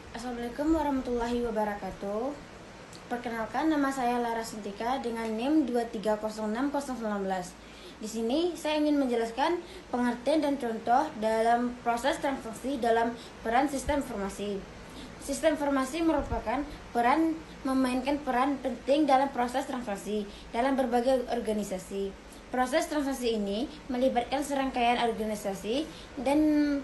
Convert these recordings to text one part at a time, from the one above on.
Assalamualaikum warahmatullahi wabarakatuh. Perkenalkan, nama saya Lara Sintika dengan NIM 2306019. Di sini saya ingin menjelaskan pengertian dan contoh dalam proses transaksi dalam peran sistem informasi. Sistem informasi merupakan memainkan peran penting dalam proses transaksi dalam berbagai organisasi. Proses transaksi ini melibatkan serangkaian organisasi dan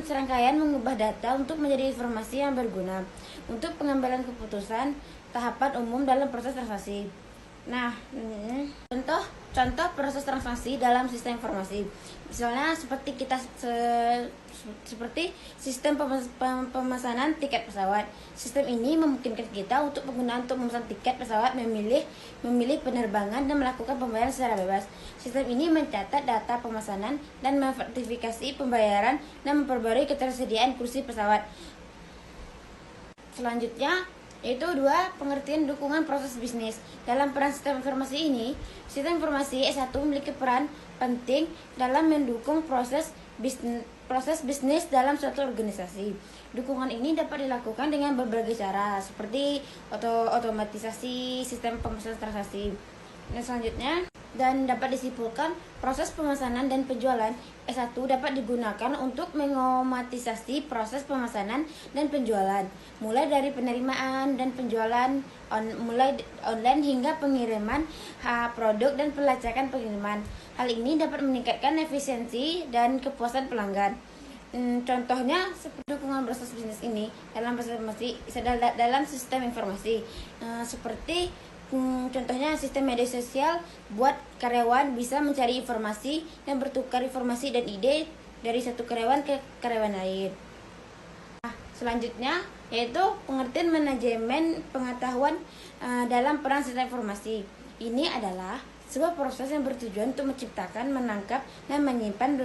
serangkaian mengubah data untuk menjadi informasi yang berguna untuk pengambilan keputusan tahapan umum dalam proses transaksi. Nah, contoh proses transaksi dalam sistem informasi. Misalnya seperti sistem pemesanan tiket pesawat. Sistem ini memungkinkan kita untuk memesan tiket pesawat, memilih penerbangan dan melakukan pembayaran secara bebas. Sistem ini mencatat data pemesanan dan memverifikasi pembayaran dan memperbarui ketersediaan kursi pesawat. Selanjutnya yaitu 2. Pengertian dukungan proses bisnis. Dalam peran sistem informasi ini, sistem informasi S1 memiliki peran penting dalam mendukung proses bisnis dalam suatu organisasi. Dukungan ini dapat dilakukan dengan berbagai cara, seperti otomatisasi sistem pemesanan transaksi. Selanjutnya, dan dapat disimpulkan proses pemesanan dan penjualan S1 dapat digunakan untuk mengotomatisasi proses pemesanan dan penjualan, mulai dari penerimaan dan penjualan mulai online hingga pengiriman produk dan pelacakan pengiriman. Hal ini dapat meningkatkan efisiensi dan kepuasan pelanggan. Contohnya seperti dukungan proses bisnis ini dalam sistem informasi, seperti contohnya sistem media sosial buat karyawan bisa mencari informasi dan bertukar informasi dan ide dari satu karyawan ke karyawan lain. Selanjutnya yaitu pengertian manajemen pengetahuan dalam peran sistem informasi. Ini adalah sebuah proses yang bertujuan untuk menciptakan, menangkap, dan menyimpan,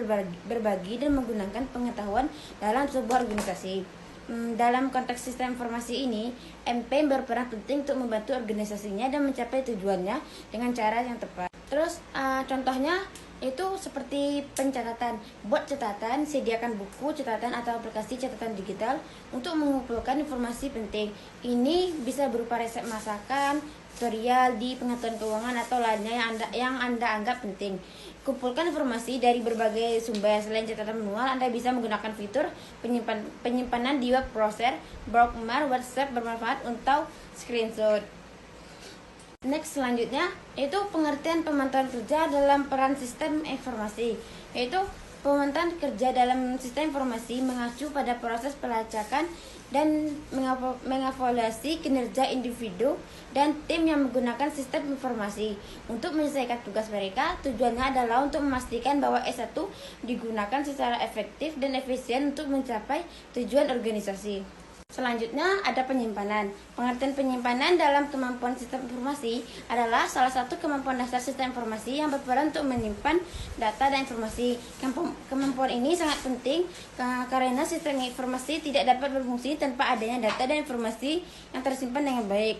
berbagi dan menggunakan pengetahuan dalam sebuah organisasi. Dalam konteks sistem informasi ini, MP berperan penting untuk membantu organisasinya dan mencapai tujuannya dengan cara yang tepat. Terus contohnya itu seperti pencatatan. Buat catatan, sediakan buku catatan atau aplikasi catatan digital untuk mengumpulkan informasi penting. Ini bisa berupa resep masakan, tutorial di pengetahuan keuangan atau lainnya yang Anda anggap penting. Kumpulkan informasi dari berbagai sumber. Selain catatan manual, Anda bisa menggunakan fitur penyimpanan di web browser, bookmark, WhatsApp bermanfaat untuk screenshot. Next, selanjutnya yaitu pengertian pemantauan kerja dalam peran sistem informasi. Yaitu pemantauan kerja dalam sistem informasi mengacu pada proses pelacakan dan mengevaluasi kinerja individu dan tim yang menggunakan sistem informasi untuk menyelesaikan tugas mereka. Tujuannya adalah untuk memastikan bahwa S1 digunakan secara efektif dan efisien untuk mencapai tujuan organisasi. Selanjutnya ada penyimpanan. Pengertian penyimpanan dalam kemampuan sistem informasi adalah salah satu kemampuan dasar sistem informasi yang berperan untuk menyimpan data dan informasi. Kemampuan ini sangat penting karena sistem informasi tidak dapat berfungsi tanpa adanya data dan informasi yang tersimpan dengan baik.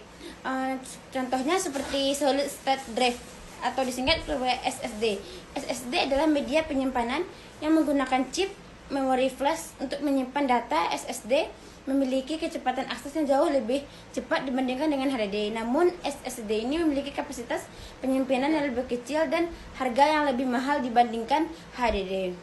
Contohnya seperti solid state drive atau disingkat SSD. SSD adalah media penyimpanan yang menggunakan chip memori flash untuk menyimpan data. SSD memiliki kecepatan akses yang jauh lebih cepat dibandingkan dengan HDD. Namun SSD ini memiliki kapasitas penyimpanan yang lebih kecil dan harga yang lebih mahal dibandingkan HDD.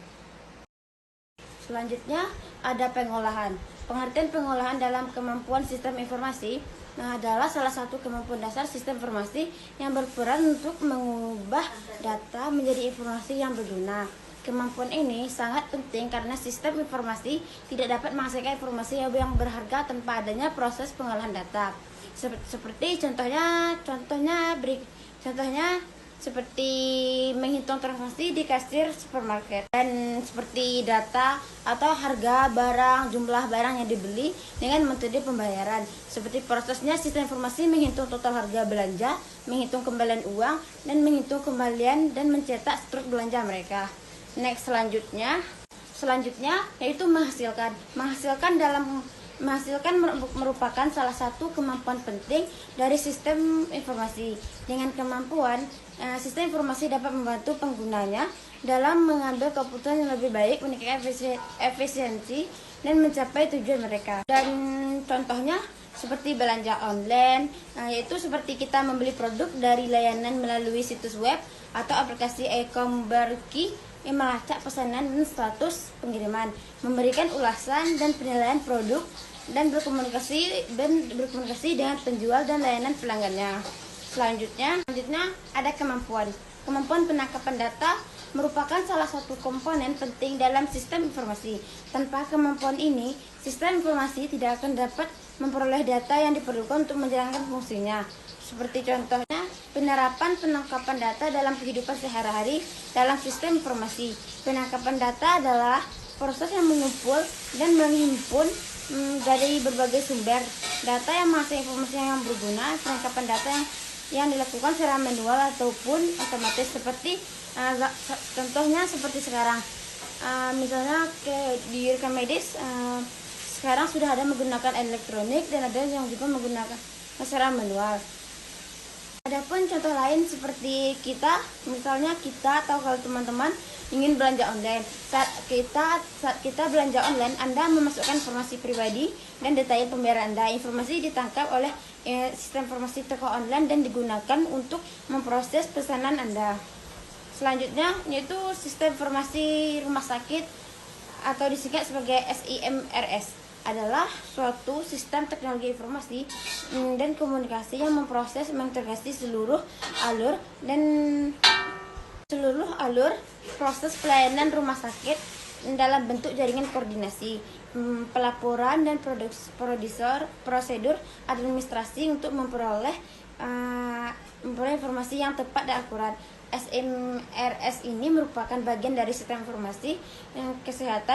Selanjutnya ada pengolahan. Pengertian pengolahan dalam kemampuan sistem informasi adalah salah satu kemampuan dasar sistem informasi yang berperan untuk mengubah data menjadi informasi yang berguna. Kemampuan ini sangat penting karena sistem informasi tidak dapat menghasilkan informasi yang berharga tanpa adanya proses pengolahan data. Seperti contohnya seperti menghitung transaksi di kasir supermarket, dan seperti data atau harga barang, jumlah barang yang dibeli dengan metode pembayaran. Seperti prosesnya sistem informasi menghitung total harga belanja, menghitung kembalian uang, dan menghitung kembalian dan mencetak struk belanja mereka. Next, selanjutnya yaitu menghasilkan. Menghasilkan merupakan salah satu kemampuan penting dari sistem informasi. Dengan kemampuan, sistem informasi dapat membantu penggunanya dalam mengambil keputusan yang lebih baik, meningkatkan efisiensi dan mencapai tujuan mereka. Dan contohnya seperti belanja online, yaitu seperti kita membeli produk dari layanan melalui situs web atau aplikasi e-commerce yang melacak pesanan dan status pengiriman, memberikan ulasan dan penilaian produk, dan berkomunikasi dengan penjual dan layanan pelanggannya. Selanjutnya ada kemampuan. Kemampuan penangkapan data merupakan salah satu komponen penting dalam sistem informasi. Tanpa kemampuan ini, sistem informasi tidak akan dapat memperoleh data yang diperlukan untuk menjalankan fungsinya. Seperti contohnya, penerapan penangkapan data dalam kehidupan sehari-hari dalam sistem informasi. Penangkapan data adalah proses yang mengumpul dan menghimpun dari berbagai sumber data yang menghasilkan informasi yang berguna. Penangkapan data yang dilakukan secara manual ataupun otomatis, seperti contohnya seperti sekarang, misalnya di rekam medis, sekarang sudah ada menggunakan elektronik dan ada yang juga menggunakan secara manual. Adapun contoh lain seperti misalnya kita atau kalau teman-teman ingin belanja online. Saat kita belanja online, Anda memasukkan informasi pribadi dan detail pembayaran Anda. Informasi ditangkap oleh sistem informasi toko online dan digunakan untuk memproses pesanan Anda. Selanjutnya yaitu sistem informasi rumah sakit atau disingkat sebagai SIMRS. Adalah suatu sistem teknologi informasi dan komunikasi yang memproses mengintegrasi seluruh alur proses pelayanan rumah sakit dalam bentuk jaringan koordinasi, pelaporan dan prosedur administrasi untuk memperoleh informasi yang tepat dan akurat. SIMRS ini merupakan bagian dari sistem informasi kesehatan